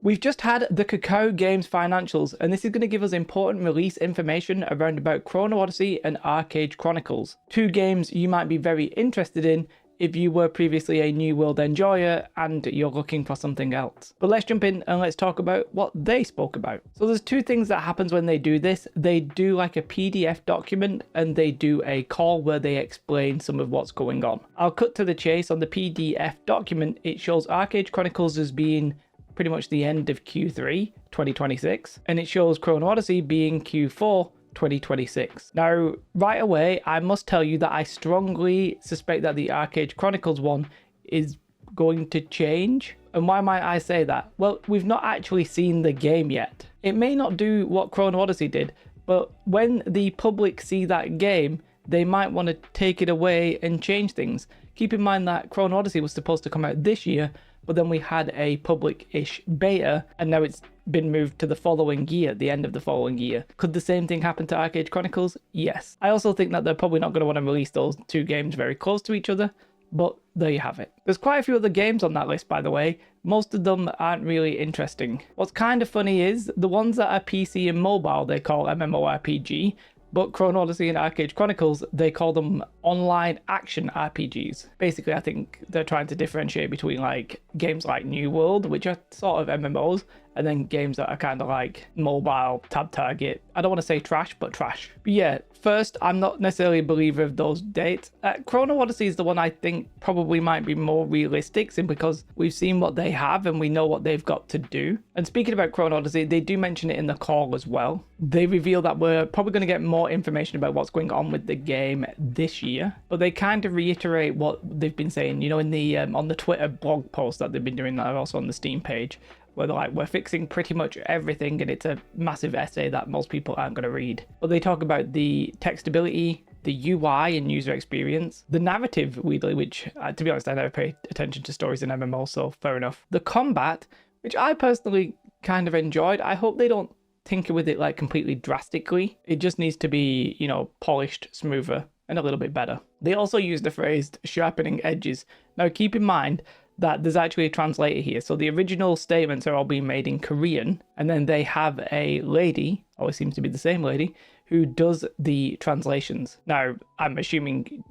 We've just had the Kakao Games financials, and this is going to give us important release information around about Chrono Odyssey and ArcheAge Chronicles. Two games you might be very interested in if you were previously a New World enjoyer and you're looking for something else. But let's jump in and let's talk about what they spoke about. So there's two things that happens when they do this. They do like a PDF document and they do a call where they explain some of what's going on. I'll cut to the chase. On the PDF document, it shows ArcheAge Chronicles as being pretty much the end of Q3 2026, and it shows Chrono Odyssey being Q4 2026. Now, right away, I must tell you that I strongly suspect that the ArcheAge Chronicles one is going to change. And why might I say that? Well, we've not actually seen the game yet. It may not do what Chrono Odyssey did, but when the public see that game, they might want to take it away and change things. Keep in mind that Chrono Odyssey was supposed to come out this year, but then we had a public-ish beta, and now it's been moved to the following year, the end of the following year. Could the same thing happen to ArcheAge Chronicles? Yes. I also think that they're probably not going to want to release those two games very close to each other, but there you have it. There's quite a few other games on that list, by the way. Most of them aren't really interesting. What's kind of funny is the ones that are PC and mobile, they call MMORPG, but Chrono Odyssey and ArcheAge Chronicles, they call them online action RPGs. Basically, I think they're trying to differentiate between like games like New World, which are sort of MMOs, and then games that are kind of like mobile, tab target. I don't want to say trash, but trash. But yeah, first, I'm not necessarily a believer of those dates. Chrono Odyssey is the one I think probably might be more realistic, simply because we've seen what they have and we know what they've got to do. And speaking about Chrono Odyssey, they do mention it in the call as well. They reveal that we're probably going to get more information about what's going on with the game this year, but they kind of reiterate what they've been saying, you know, in the on the Twitter blog post that they've been doing, that are also on the Steam page, where they're like, we're fixing pretty much everything, and it's a massive essay that most people aren't going to read. But they talk about the textability, the UI and user experience, the narrative, weirdly, which, to be honest, I never pay attention to stories in MMO, so fair enough. The combat, which I personally kind of enjoyed. I hope they don't tinker with it like completely drastically. It just needs to be, you know, polished, smoother, and a little bit better. They also use the phrase sharpening edges. Now, keep in mind that there's actually a translator here. So the original statements are all being made in Korean, and then they have a lady, always seems to be the same lady, who does the translations. Now, I'm assuming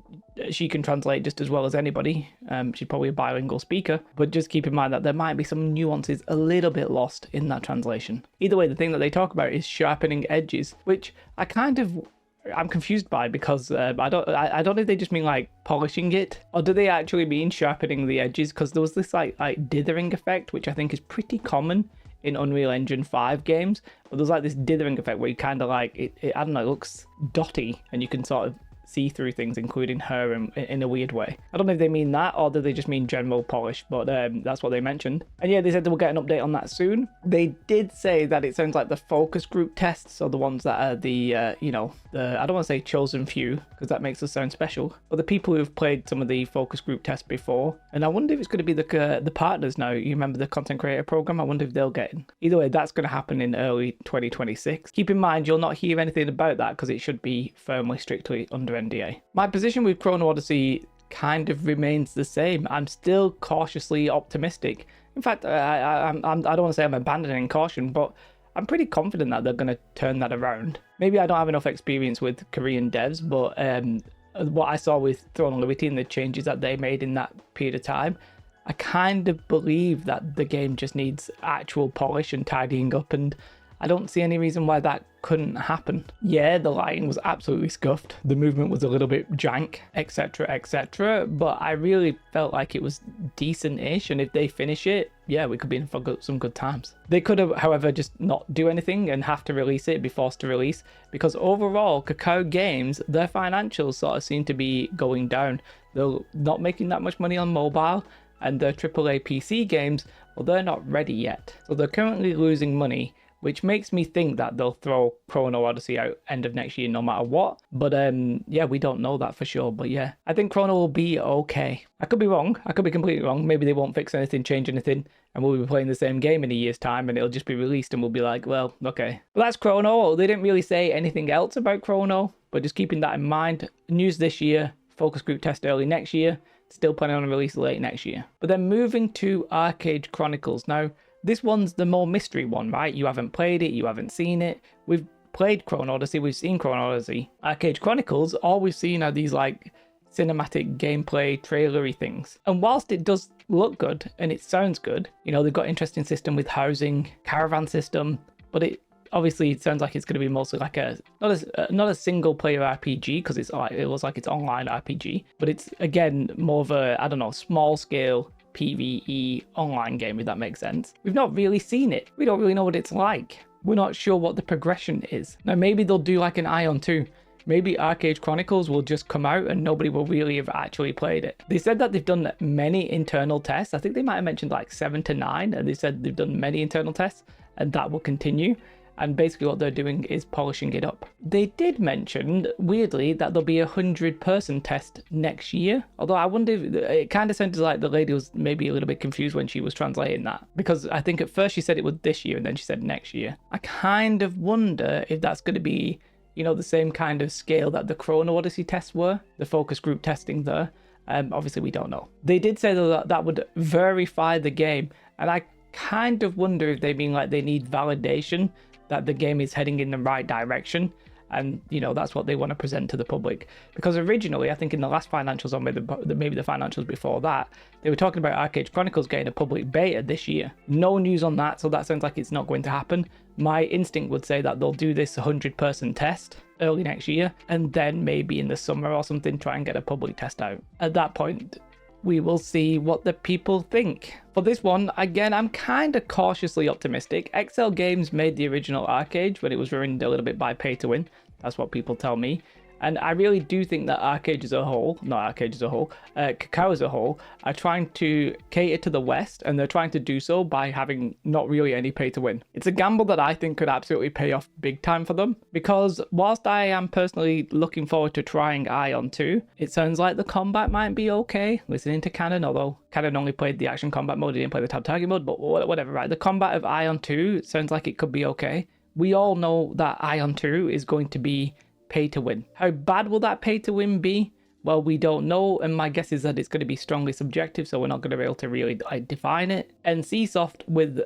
she can translate just as well as anybody. She's probably a bilingual speaker, but just keep in mind that there might be some nuances a little bit lost in that translation. Either way, the thing that they talk about is sharpening edges, which I'm confused by, because I don't know if they just mean like polishing it, or do they actually mean sharpening the edges? Because there was this like dithering effect, which I think is pretty common in Unreal Engine 5 games, but there's like this dithering effect where you kind of like it I don't know, it looks dotty and you can sort of see through things, including her, in a weird way. I don't know if they mean that or do they just mean general polish, but that's what they mentioned. And yeah, they said they will get an update on that soon. They did say that it sounds like the focus group tests are the ones that are the, you know, the, I don't want to say chosen few, because that makes us sound special, but the people who've played some of the focus group tests before. And I wonder if it's going to be the partners now. You remember the content creator program? I wonder if they'll get in. Either way, that's going to happen in early 2026. Keep in mind, you'll not hear anything about that because it should be firmly, strictly under NDA. My position with Chrono Odyssey kind of remains the same. I'm still cautiously optimistic. In fact, I don't want to say I'm abandoning caution, but I'm pretty confident that they're going to turn that around. Maybe I don't have enough experience with Korean devs, but what I saw with Throne of Liberty and the changes that they made in that period of time, I kind of believe that the game just needs actual polish and tidying up, and I don't see any reason why that couldn't happen. Yeah, the lighting was absolutely scuffed, the movement was a little bit jank, etc, etc, but I really felt like it was decent-ish, and if they finish it, yeah, we could be in for some good times. They could have, however, just not do anything and have to release it, be forced to release, because overall, Kakao Games, their financials sort of seem to be going down. They're not making that much money on mobile, and their AAA PC games, well, they're not ready yet. So they're currently losing money, which makes me think that they'll throw Chrono Odyssey out end of next year no matter what. But yeah, we don't know that for sure. But yeah, I think Chrono will be okay. I could be wrong. I could be completely wrong. Maybe they won't fix anything, change anything, and we'll be playing the same game in a year's time and it'll just be released and we'll be like, well, okay. But that's Chrono. They didn't really say anything else about Chrono, but just keeping that in mind. News this year, focus group test early next year. Still planning on a release late next year. But then moving to ArcheAge Chronicles. Now, This one's the more mystery one, right? You haven't played it, you haven't seen it. We've played Chrono Odyssey, we've seen Chrono Odyssey. ArcheAge Chronicles, all we've seen are these like cinematic gameplay trailery things. And whilst it does look good and it sounds good, you know, they've got interesting system with housing, caravan system, but it sounds like it's going to be mostly like not a single player RPG, because it looks like it's online RPG, but it's again more of a, I don't know, small scale PvE online game, if that makes sense. We've not really seen it. We don't really know what it's like. We're not sure what the progression is. Now maybe they'll do like an Ion 2. Maybe ArcheAge Chronicles will just come out and nobody will really have actually played it. They said that they've done many internal tests. I think they might have mentioned like 7 to 9, and they said they've done many internal tests and that will continue. And basically what they're doing is polishing it up. They did mention, weirdly, that there'll be a 100-person test next year. Although I wonder if it kind of sounded like the lady was maybe a little bit confused when she was translating that. Because I think at first she said it was this year and then she said next year. I kind of wonder if that's going to be, you know, the same kind of scale that the Chrono Odyssey tests were, the focus group testing there. Obviously we don't know. They did say that that would verify the game, and I kind of wonder if they mean like they need validation that the game is heading in the right direction, and you know, that's what they want to present to the public. Because originally, I think in the last financials, or maybe the financials before that, they were talking about ArcheAge Chronicles getting a public beta this year. No news on that, so that sounds like it's not going to happen. My instinct would say that they'll do this 100-person test early next year, and then maybe in the summer or something try and get a public test out. At that point, we will see what the people think. For this one, again, I'm kind of cautiously optimistic. XL Games made the original ArcheAge, but it was ruined a little bit by pay to win. That's what people tell me. And I really do think that ArcheAge as a whole, not ArcheAge as a whole, Kakao as a whole, are trying to cater to the West, and they're trying to do so by having not really any pay to win. It's a gamble that I think could absolutely pay off big time for them, because whilst I am personally looking forward to trying Ion 2, it sounds like the combat might be okay, listening to Canon, although Canon only played the action combat mode, he didn't play the tab target mode, but whatever, right? The combat of Ion 2 sounds like it could be okay. We all know that Ion 2 is going to be pay to win. How bad will that pay to win be? Well, we don't know, and my guess is that it's going to be strongly subjective, so we're not going to be able to really define it. And NCSoft with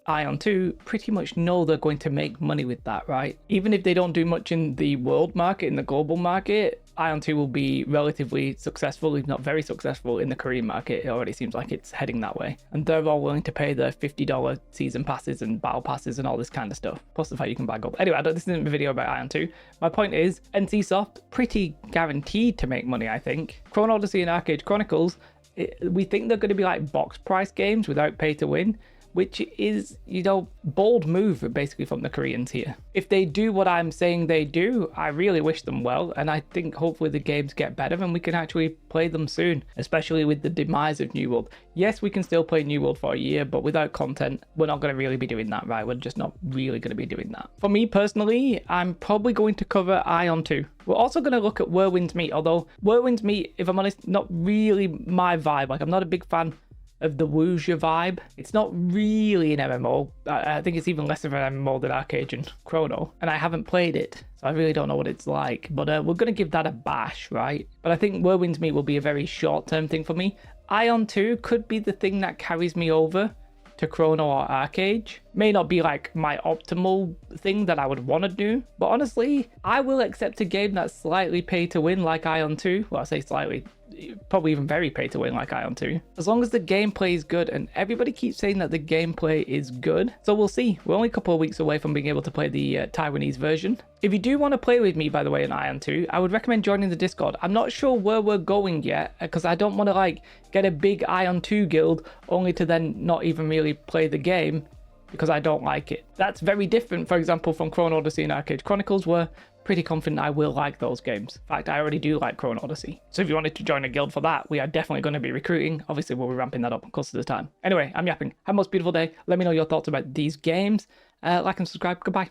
Ion 2 pretty much know they're going to make money with that, right? Even if they don't do much in the world market, in the global market, Ion 2 will be relatively successful, if not very successful, in the Korean market. It already seems like it's heading that way. And they're all willing to pay the $50 season passes and battle passes and all this kind of stuff. Plus the fact you can buy gold. Anyway, this isn't a video about Ion 2. My point is, NCSoft, pretty guaranteed to make money, I think. Chrono Odyssey and ArcheAge Chronicles, we think they're going to be like box price games without pay to win, which is, you know, bold move basically from the Koreans here. If they do what I'm saying they do, I really wish them well, and I think hopefully the games get better and we can actually play them soon, especially with the demise of New World. Yes, we can still play New World for a year, but without content, we're not going to really be doing that, right? We're just not really going to be doing that. For me personally, I'm probably going to cover Ion 2. We're also going to look at Whirlwind's Meat, although Whirlwind's Meat, if I'm honest, not really my vibe. Like, I'm not a big fan of the Wuxia vibe. It's not really an MMO. I think it's even less of an MMO than ArcheAge and Chrono, and I haven't played it, so I really don't know what it's like, but we're going to give that a bash, right? But I think Whirlwind's Meat will be a very short-term thing for me. Ion 2 could be the thing that carries me over to Chrono or ArcheAge. May not be like my optimal thing that I would want to do, but honestly, I will accept a game that's slightly pay to win like Ion 2. Well, I say slightly, probably even very pay to win like Ion 2. As long as the gameplay is good, and everybody keeps saying that the gameplay is good. So we'll see. We're only a couple of weeks away from being able to play the Taiwanese version. If you do want to play with me, by the way, in Ion 2, I would recommend joining the Discord. I'm not sure where we're going yet, because I don't want to like get a big Ion 2 guild only to then not even really play the game because I don't like it. That's very different, for example, from Chrono Odyssey and ArcheAge Chronicles, where pretty confident I will like those games. In fact, I already do like Chrono Odyssey. So if you wanted to join a guild for that, we are definitely going to be recruiting. Obviously, we'll be ramping that up close to the time. Anyway, I'm yapping. Have a most beautiful day. Let me know your thoughts about these games. Like and subscribe. Goodbye.